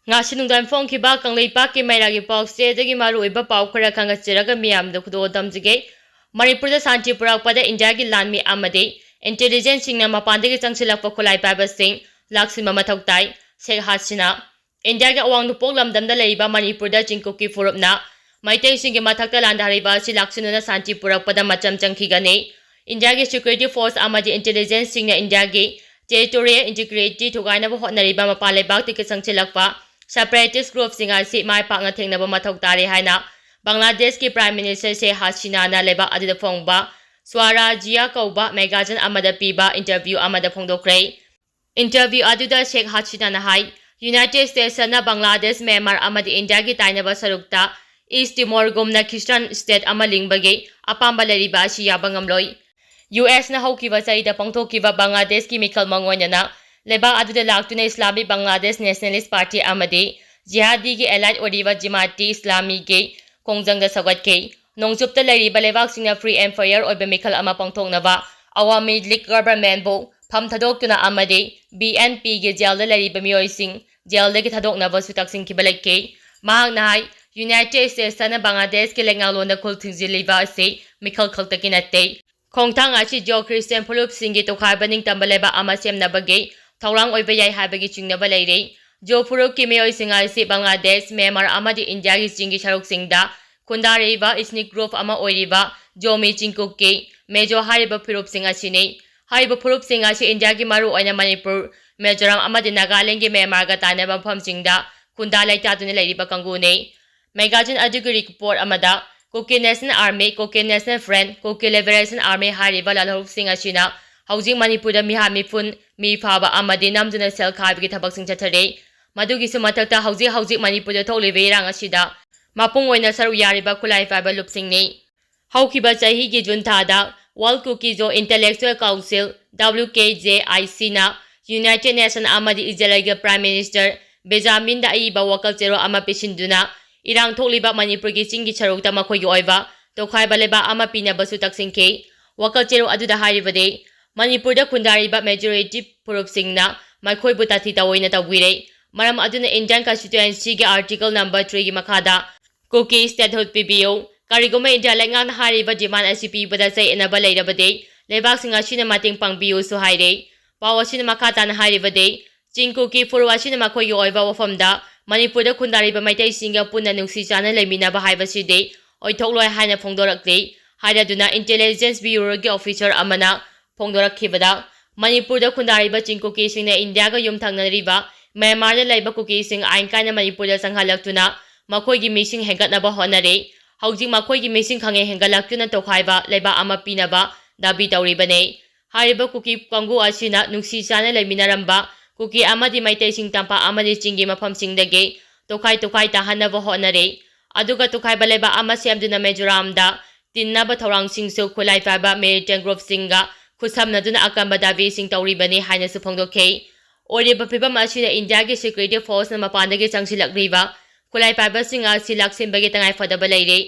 Ngasinungdan Fong Kiba Kanglei Paki Mairagi Pokse, the Gimaru Iba Paukara Kangachiraga Miam, the Kudo Damzige, Manipur da Santi purakpada Indagi Lanmi Amade, Intelligence singna mapan dagi changsilakpa khutlai paiba sing, Laksima mathoktai, Sheikh Hasina, Indiaga awang nupok lamdamda leiba Manipur da Jinkuki Furupna, Maitei singi mathakta landhariba si Laksina da Santi purakpada macham changkhigane, Indiagi Security Force amadi Intelligence singna Indiagi, Territorial Integrity Thugainaba hotnariba mapalebak tiki changsilakpa, Separatist group singa si mai pakna thengnaba mathok tare haina Bangladesh ki Prime Minister Sheikh Hasina na leba adida phongba Swarajya kauba magazine amada piba interview amada phongdokre interview aduda Sheikh Hasina na hai United States na Bangladesh Myanmar amadi India ki tainaba sarukta East Timor gumna Christian state amalingbage apamba lariba asi yabangamloi US na haukiba saida pangthokiba Bangladesh ki mikhal mangoina na leba aduda laktuna Islamic Bangladesh Nationalist Party amadi jihadi ki allied oriba Jamaati Islami ke kongjangda sagat ke nongchupta lariba lebak singna free and fair oiba mikhal ama pangthoknaba Awami League government bo pham thadokuna amadi BNP ge jailda lariba miyoi sing jailda ki thadoknaba sutak sing kibalake mahang nahai United States na Bangladesh ke lengalonda khul thingziliba ase mikhal khaltakinate khongthang achi Jo Christian Phulup singi tokhaibaning tambaleba ama semnabage Thorang oiba yai habagi chingnaba leire Jo Phulup ki miyoi singa ase Bangladesh Myanmar amadi India gi chingi saruk singda Kundariba Ethnic group ama oiriba Jomi Chingkuk ke Mejo hariba Phulup singa sine hariba Phulup singa si India gi maru oina Manipur Mizoram amadi Nagaland gi Myanmar ga tanaba pham singda Kunda laita dune leiriba kangune Magazine aduguri report amada Kuki National Army Kuki National Front Kuki Liberation Army hariba lalhok singa sina Housing Manipur da miha mifun mi phaba amadi namjuna sel khaibgi thabak sing chathare madugi sumathakta housing Manipur da tholibe rang asida mapung oina saru yariba khulai fiber lupsingni haukiba chahi gi jun thada World Cookie Jo Intellectual Council WKJIC na United Nations amadi Israel Prime Minister Benjamin da iba wakal chero ama pisinduna irang tholiba Manipur gi chingi charukta makhoi gi oiba tokhai baleba ama pina basu taksingke wakal chero aduda haribade Manipur da khundariba majority Phulup singna makhoi butati tawoina tawire maram aduna Indian Constituency gi article number 3 gi makhada Cookie statehood PBO Karigoma India lengan hariba demand SCP bada say enaba leirabade lebak singa sina mating pangbiu su haire pawasina makata na haribade Chinkuki Furwasina makhoi oiba wafamda Manipur da khundariba maitai singa punna nungsi chana leminaba haibaside oithokloi haina phongdorakle haidaduna Intelligence Bureau gi officer amana phongdorakhibada Manipur da khundariba Chinkuki singna India ga yumthangnariba Myanmar da laiba Kuki sing ain kaina Manipur da sanghalakuna makhoi gi mising hengatnaba honare Housing makhoi gi mising khange hengalaktuna tokhaiba laiba ama pinaba dabi tawribane hariba Kuki kangu asina nungsi chana leminaramba Kuki amadi maitai sing tampa amadi chingi mafam singdage tokhai ta hanaba honare aduga tokhai baleba ama semduna Mizoramda tinnaba thorang singsu khulai paiba militant group singa khusamna duna akamba dabi sing tawribane haina su phongdokhe oriba phibam asina India gi security force na mapandagi changsilakriba khulai paiba singa silak simbagi tangai fadaba leire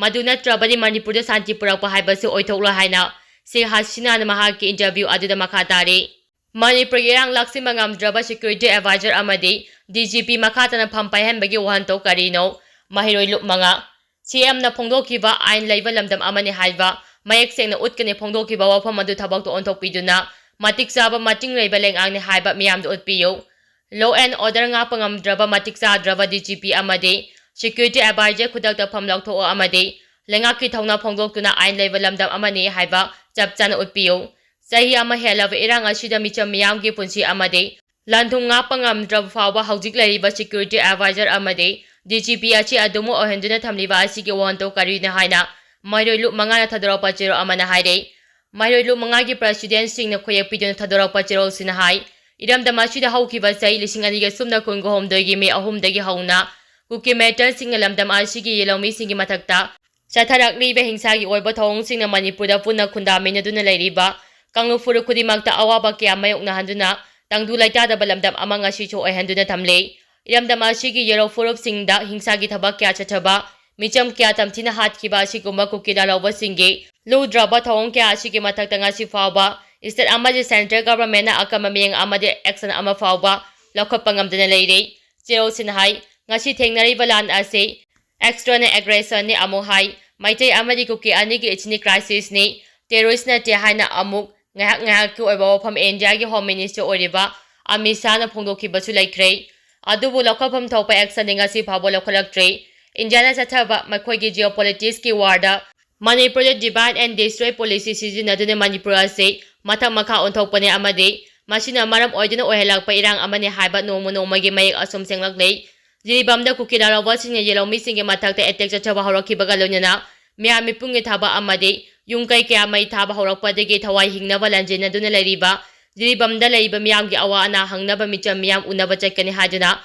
maduna trabani Manipur da Santi purakpa haibasu oithoklo haina Sheikh Hasina na mahaki interview aduda makhatare Manipur irang laksima ngamdraba security advisor amadi DGP makhatana phampai hanbagi wahanto karino mahiroi lupmanga CM na phongdokiba ain leiba lamdam amani haiba mayek sengna utkane phongdokiba wafam adu thabak to onthokpiduna matik saba mating leiba lengangni haiba miyamdu utpiyo law and order nga pangamdraba matik sa draba DGP amadi security advisor khudakta phamlaktho amadi lengaki thongna phongdoktuna ain leiba lamdam amani haiba chapchana utpiyo Sahi ama helava irang asida micham miyam ki punsi amade lanthung nga pangamdrab fawa haujik lariba security advisor amade DGP achi adumu ohenduna thamliba asigi wanto karina haina mairoi lu manga na thadora pachero amana haire mairoi lu manga ki president sing na khoye piduna thadora pachero sina hai iram damasida haukiba sai lisingani ga sumna kungo homdoi me ahum dagi hauna kuki matter sing lamdam asigi yelomi singi mathakta chatharak liba hingsa gi oiba thong sing na Manipur da punna khunda me duna lairiba Kanglu furu kudimakta awaba kya mayok na handuna tangdu laita da balamdam amanga shicho ay handuna tamle iramdam asigi yero furup singda hingsagi thabak kya chachaba micham kya tamthina hat kiba asigumba kukida lawba singe lu draba thong kya asigi mathak tanga si fawba state amaji central government na akama miyang amade action ama fawba lakhap pangamdana leire Cherosin hai ngasi thengnari balan ase external aggression ni amu hai maitei amadi kuki ani gi ichni crisis ni terrorist na te haina amuk ngahak ki oiba wafam India gi home minister oriba Amisa na phongdoki basu laikre adubu lokhapam thopa action ngasi phabo lokhalaktre India na chathaba makhoi gi geopolitics ki warda Manipur divide and destroy policy sizinaduna Manipur ase mathak makha onthokpane amade masina maram oiduna ohelakpa irang amane haiba nomagi mayek asum senglakle Jiribamda kukila rawa singe yelomi singe matakta attack chachaba horakibaga lonana miami pungi thaba amade yungkai kya mai thaba horakpadege thawai hingnaba lanjena duna lariba Jiribamda laiba miyamgi awa ana hangnaba micham miyam unaba chakkani hajuna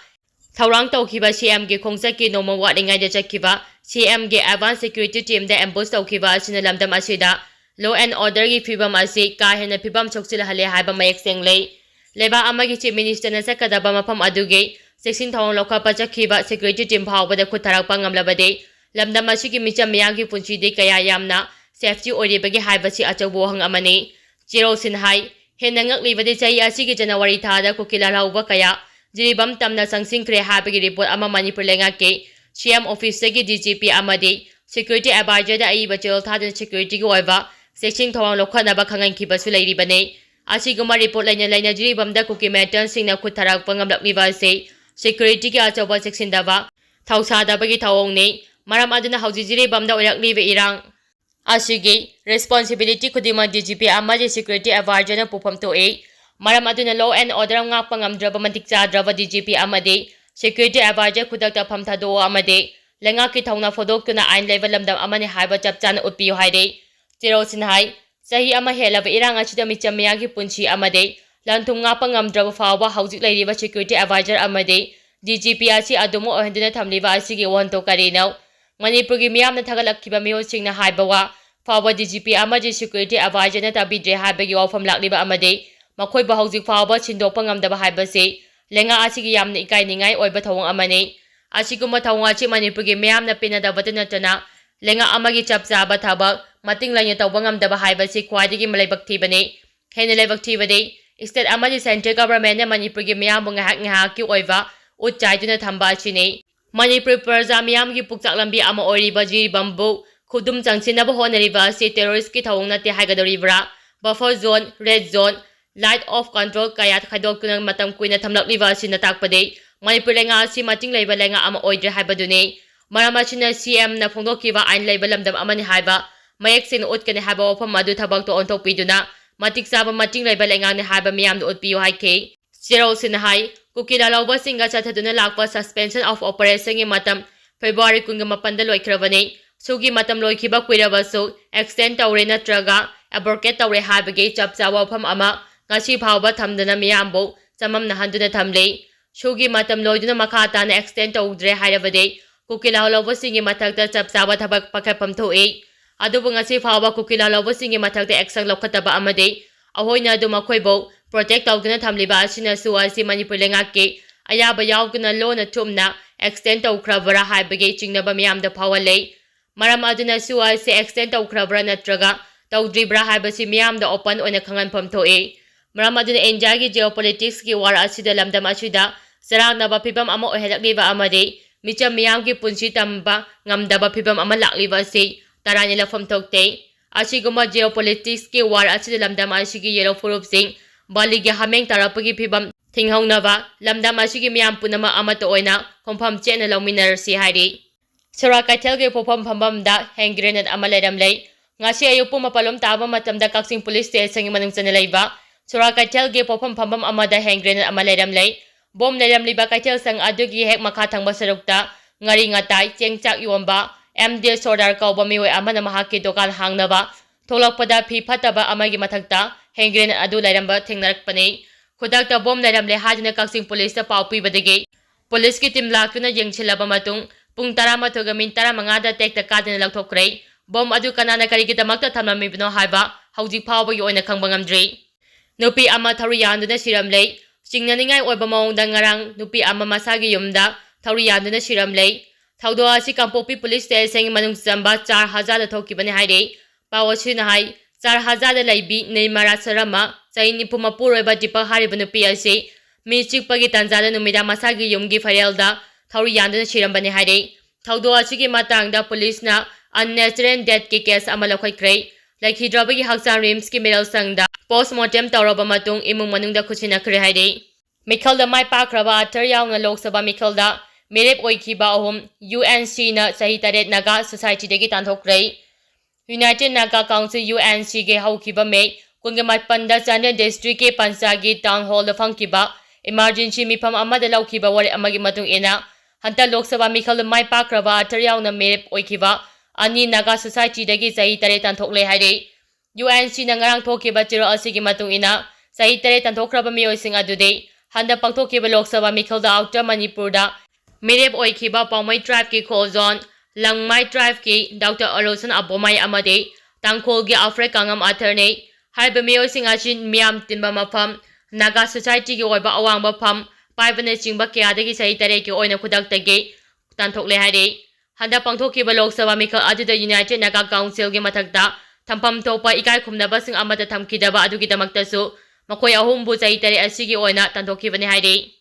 Thaurang tawkiba CM ge khongchaki noma waringai da chakkiba CM ge advanced security team da ambush tawkiba asina lamdam asida law and order gi fibam ase ka hena fibam choksil hale haiba mayek senglei leba amagi chief minister na sakadaba mafam aduge section thawang lokapa chakkiba security team phawbada khutharakpa ngamlabade lamdam asigi micham miyamgi punchi de kaya yamna safety oribagi haibasi achawbo hang amani Cherosin hai hena ngaklibade chai asigi January thada kukila lawba kaya Jiribam tamna sangsingkre habagi report ama Manipur lenga ke CM office gi DGP amade security advisor da ai bachel thadan security gi oiba section thawang lokhana ba khangan ki basu lairi bane asiguma report laina Jiribam da kuki metan singna khutharak pangamlak liwa se security gi achoba section da ba thausa da bagi thawong ne maram aduna hauji Jiribam da orak liwe irang asigi responsibility khudima DGP amade security advisor na pufam to e Maram aduna law and order ngakpa ngamdraba matik chadraba DGP amade security advisor khudakta phamthado amade lenga ki thawna fodoktuna ain level lamdam amani haiba chapchana utpiyo haire Cherosin hai sahi ama helaba irang achida micham miyagi punchi amade lanthum ngakpa ngamdraba fawba haujik lairiba security advisor amade DGP asi adumo ohenduna thamliba asigi wonto karinaw Manipur gi miyamna thagalakkiba miho singna haibawa fawba DGP amade security advisor na tabidre haibagi wafam lakliba amade makhoi ba hauzik fawba chindokpa ngamdaba haibase lenga asigi yamna ikainingai oiba thawong amane asiguma thawong achi Manipur gi miyamna pinadabata natana lenga amagi chapchaba thabak mating laina tawba ngamdaba haibase khwaidigi malaibak thibane hena laibak thibade state amagi central government na Manipur gi miyambu ngahak ki oiba utchaiduna thamba achine Manipur praja miyam gi pukchak lambi ama oiriba Jiribambu khudum changsinaba honariba se terrorist ki thawong nate haigadoribra buffer zone red zone Light of control kaya khadokuna matam kuina thamlakliba sina takpade Manipur lenga si mating leiba lenga ama oidre haibadune maramachina CM na phongdokiba ain leiba lamdam amani haiba mayek sin utkane haiba wafam madu thabak to ontopiduna matik saba mating leiba lenga ne haiba miyam do utpiyo haike Cherosin hai kukila lawba singa chathaduna lakpa suspension of operation gi matam February 18 da loikrabane sugi matam loikhiba kuirabasu extend tawre natraga abrogate tawre haibage chapchawa wafam ama ngasi phawba thamdana miyambo chamam nahanduna thamle shugi matam loiduna makata na extend tawdre hairabade kukila holobo singi mathakta chapchawa thabak pakhapam thoe adubu ngasi phawba kukila holobo singi mathakta action lokhataba amade ahoina du makhoibo protect tawduna thamliba asina suasi Manipur lenga ke ayaba yawguna lona thumna extend tawkhrabara haibage chingnaba miyamda phawale maram aduna suasi extend tawkhrabara natraga tawdribra haibasi miyamda open oina khanganpham thoe Maram aduna India gi geopolitics ki war asida lamdam asida sarang fibam ama ohelakliba amade micham miyam gi punchi tamba ngamdaba fibam ama lakliba se tarani lafam thokte asiguma geopolitics ki war asida lamdam asigi yellow furup sing bali gi hameng tarapagi fibam thinghongnaba lamdam asigi miyam punama amato oina khompham chena lawminar si hairi Surakaithel gi phofam phambam da hand grenade ama leramlei ngasi ayupu mapalom taba matamda Kaksing police station gi manung chana leiba Surakaithel ge pofam phambam amada hand grenade ama leramlei bom leramliba kaithel sang adugi hek makha thangba sarukta ngari ngatai chengchak yomba MD Sordar kauba miwe amana mahaki dokan hangnaba tholakpada phi phataba amagi mathakta hand grenade adu leiramba thengnarakpane khudakta bom leramle hajna Kaksing police ta pau pibadege police ki team lakuna yengchilaba matung pung 12:35 da tekta kadena lakthokre bom adu kanana karigi damakta thamlamibno haiba hauji phawbagi oina khangba ngamdre Nupi ama tharuyanduna siramlei chingnaningai oiba maungda ngarang nupi ama masagi yumda tharuyanduna siramlei thaudo asi Kampopi police station manung chamba 4000 da thokibani haire pawachina hai 4000 da laibi neimara sarama chaini puma puroi ba dipa hariba nupi asi mi chikpagi tanjada numida masagi yumgi farelda thauri yandana shirambani haire. Thaudo asigi matangda police na unnatural death ki case ama lakhaikrei. Lakhidrabagi haksan rims ki middle sangda postmortem tawraba matung imung manungda khusinakre haire. Mikhalda mai pakraba atar yauna Lok Sabha Mikhalda Mirep oikiba ahum UNC na sahi taret Naga Society degi tanthokrai. United Naga Council UNC ge haukiba me kunge matpanda Chandra District ke Pansagi Town Hall da fangkiba emergency mifam amada laukiba wari amagi matung ina hanta Lok Sabha Mikhalda mai pakraba atar yauna Mirep oikiba ani Naga Society degi sahi taret tanthokle haire. UNC na ngarang thokiba chiro asigi matung ina sahi taret tanthokraba miyoising adude handa pangthokiba Lok Sabha Mikhalda outer Manipur da Mirep oikiba Paumai tribe ki Khozon Langmai tribe ki Dr. Alosan Abomai amade Tangkhol gi Alfred Kangam Atherne haiba miyoising asin miyam tinba mafam Naga Society ki oiba awangba pham paibane chingba kayadagi sahi tare ki oina khudaktage tanthokle haire. Handa pangthokiba Lok Sabha Mikhal aduda United Naga Council gi mathakta thampam thopa ikai khumnaba sing amata thamkidaba adugi damaktasu makoi ahumbu sahi tare asigi oina tanthokibane haire.